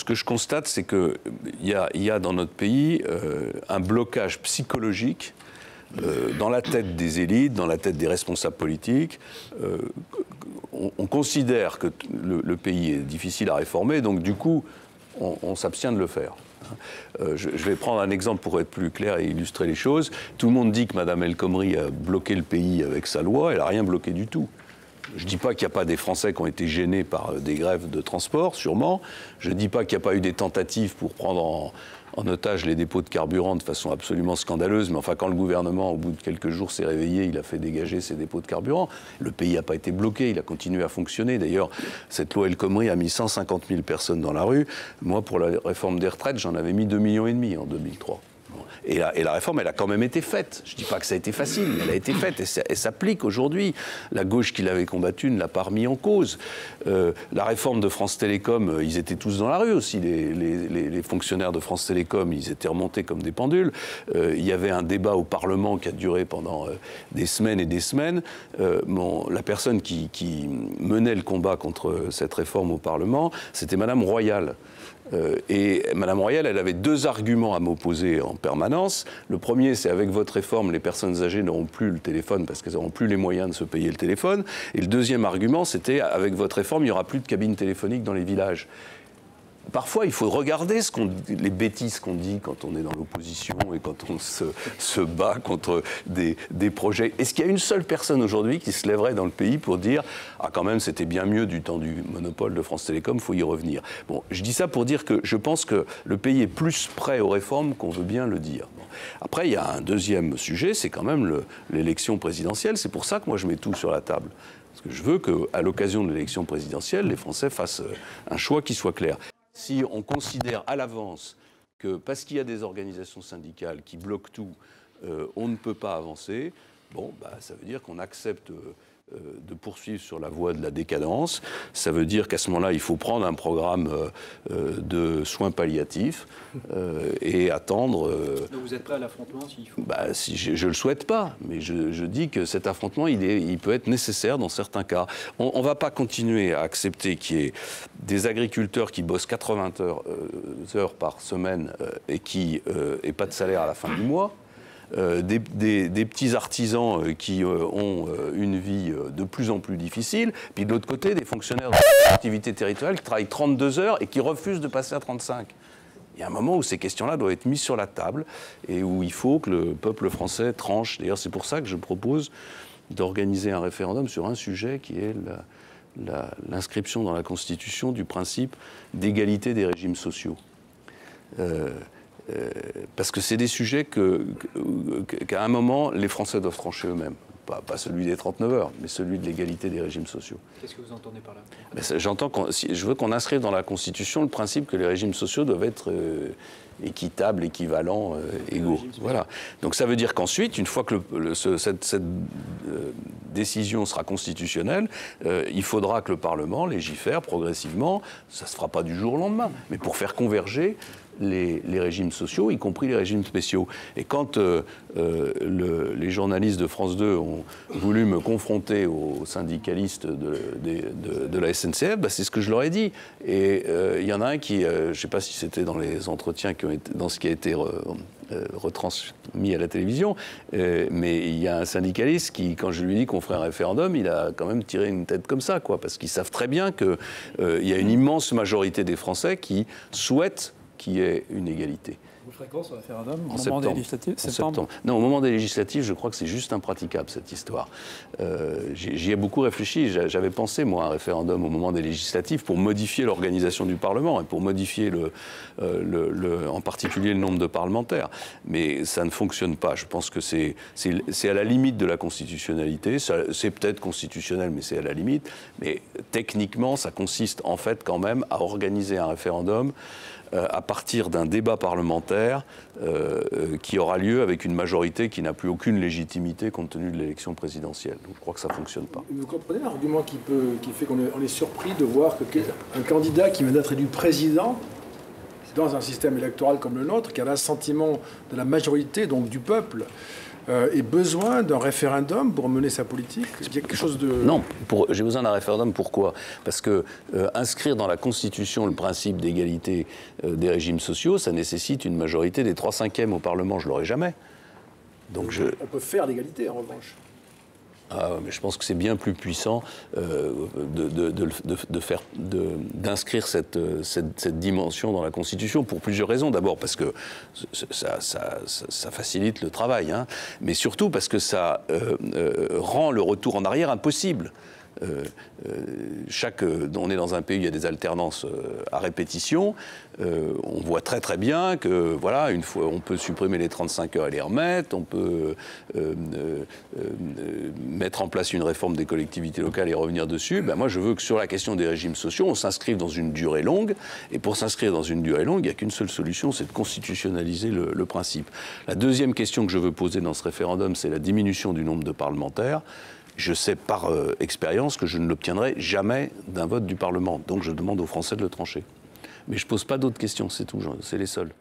ce que je constate, c'est qu'il y a dans notre pays un blocage psychologique dans la tête des élites, dans la tête des responsables politiques. On considère que le pays est difficile à réformer, donc du coup, on s'abstient de le faire. Je vais prendre un exemple pour être plus clair et illustrer les choses. Tout le monde dit que Mme El Khomri a bloqué le pays avec sa loi. Elle n'a rien bloqué du tout. Je ne dis pas qu'il n'y a pas des Français qui ont été gênés par des grèves de transport, sûrement. Je ne dis pas qu'il n'y a pas eu des tentatives pour prendre en otage les dépôts de carburant de façon absolument scandaleuse. Mais enfin, quand le gouvernement, au bout de quelques jours, s'est réveillé, il a fait dégager ces dépôts de carburant. Le pays n'a pas été bloqué, il a continué à fonctionner. D'ailleurs, cette loi El Khomri a mis 150 000 personnes dans la rue. Moi, pour la réforme des retraites, j'en avais mis 2,5 millions en 2003. Et la réforme, elle a quand même été faite. Je ne dis pas que ça a été facile, mais elle a été faite et elle s'applique aujourd'hui. La gauche qui l'avait combattue ne l'a pas remis en cause. La réforme de France Télécom, ils étaient tous dans la rue aussi. Les fonctionnaires de France Télécom, ils étaient remontés comme des pendules. Il y avait un débat au Parlement qui a duré pendant des semaines et des semaines. La personne qui menait le combat contre cette réforme au Parlement, c'était Madame Royal. Et Mme Royal, elle avait deux arguments à m'opposer en permanence. Le premier, c'est avec votre réforme, les personnes âgées n'auront plus le téléphone parce qu'elles n'auront plus les moyens de se payer le téléphone. Et le deuxième argument, c'était avec votre réforme, il n'y aura plus de cabines téléphoniques dans les villages. Parfois, il faut regarder les bêtises qu'on dit quand on est dans l'opposition et quand on se bat contre des projets. Est-ce qu'il y a une seule personne aujourd'hui qui se lèverait dans le pays pour dire « Ah, quand même, c'était bien mieux du temps du monopole de France Télécom, il faut y revenir ». Bon, je dis ça pour dire que je pense que le pays est plus prêt aux réformes qu'on veut bien le dire. Bon. Après, il y a un deuxième sujet, c'est quand même l'élection présidentielle. C'est pour ça que moi, je mets tout sur la table. Parce que je veux qu'à l'occasion de l'élection présidentielle, les Français fassent un choix qui soit clair. Si on considère à l'avance que parce qu'il y a des organisations syndicales qui bloquent tout, on ne peut pas avancer, bon, ça veut dire qu'on accepte de poursuivre sur la voie de la décadence. Ça veut dire qu'à ce moment-là, il faut prendre un programme de soins palliatifs et attendre... Donc vous êtes prêt à l'affrontement s'il faut? Je ne le souhaite pas, mais je dis que cet affrontement, il peut être nécessaire dans certains cas. On ne va pas continuer à accepter qu'il y ait des agriculteurs qui bossent 80 heures par semaine et qui n'aient pas de salaire à la fin du mois. Des petits artisans qui ont une vie de plus en plus difficile, puis de l'autre côté, des fonctionnaires de l'activité territoriale qui travaillent 32 heures et qui refusent de passer à 35. Il y a un moment où ces questions-là doivent être mises sur la table et où il faut que le peuple français tranche. D'ailleurs, c'est pour ça que je propose d'organiser un référendum sur un sujet qui est l'inscription dans la Constitution du principe d'égalité des régimes sociaux. Parce que c'est des sujets qu'à un moment, les Français doivent trancher eux-mêmes. Pas celui des 39 heures, mais celui de l'égalité des régimes sociaux. Qu'est-ce que vous entendez par là? Je veux qu'on inscrive dans la Constitution le principe que les régimes sociaux doivent être équitables, équivalents, égaux. Voilà. Donc ça veut dire qu'ensuite, une fois que cette décision sera constitutionnelle, il faudra que le Parlement légifère progressivement. Ça ne se fera pas du jour au lendemain, mais pour faire converger les régimes sociaux, y compris les régimes spéciaux. Et quand les journalistes de France 2 ont voulu me confronter aux syndicalistes de la SNCF, c'est ce que je leur ai dit. Et il y en a un qui, je ne sais pas si c'était dans les entretiens dans ce qui a été retransmis à la télévision, mais il y a un syndicaliste qui, quand je lui ai dit qu'on ferait un référendum, il a quand même tiré une tête comme ça, quoi, parce qu'ils savent très bien qu'il y a une immense majorité des Français qui souhaitent qu'il y ait une égalité. Vous ferez quand ce référendum? En moment des législatives? Septembre. Non, au moment des législatives, je crois que c'est juste impraticable, cette histoire. J'y ai beaucoup réfléchi. J'avais pensé, moi, à un référendum au moment des législatives pour modifier l'organisation du Parlement et pour modifier, en particulier, le nombre de parlementaires. Mais ça ne fonctionne pas. Je pense que c'est à la limite de la constitutionnalité. C'est peut-être constitutionnel, mais c'est à la limite. Mais techniquement, ça consiste, en fait, quand même, à organiser un référendum à partir d'un débat parlementaire qui aura lieu avec une majorité qui n'a plus aucune légitimité compte tenu de l'élection présidentielle. Donc je crois que ça ne fonctionne pas. Vous comprenez l'argument qui fait qu'on est surpris de voir qu'un candidat qui vient d'être élu président, dans un système électoral comme le nôtre, qui a l'assentiment de la majorité, donc du peuple, ait besoin d'un référendum pour mener sa politique? Il y a quelque chose de... Non, j'ai besoin d'un référendum. Pourquoi? Parce que inscrire dans la Constitution le principe d'égalité des régimes sociaux, ça nécessite une majorité des 3/5 au Parlement. Je ne l'aurai jamais. Donc On peut faire l'égalité, en revanche. Ah, mais je pense que c'est bien plus puissant d'inscrire cette dimension dans la Constitution pour plusieurs raisons. D'abord parce que ça facilite le travail, hein, mais surtout parce que ça rend le retour en arrière impossible. On est dans un pays où il y a des alternances à répétition. On voit très très bien que voilà, une fois, on peut supprimer les 35 heures et les remettre. On peut mettre en place une réforme des collectivités locales et revenir dessus. Ben moi, je veux que sur la question des régimes sociaux, on s'inscrive dans une durée longue. Et pour s'inscrire dans une durée longue, il n'y a qu'une seule solution, c'est de constitutionnaliser le principe. La deuxième question que je veux poser dans ce référendum, c'est la diminution du nombre de parlementaires. Je sais par expérience que je ne l'obtiendrai jamais d'un vote du Parlement. Donc je demande aux Français de le trancher. Mais je ne pose pas d'autres questions, c'est tout, c'est les seules.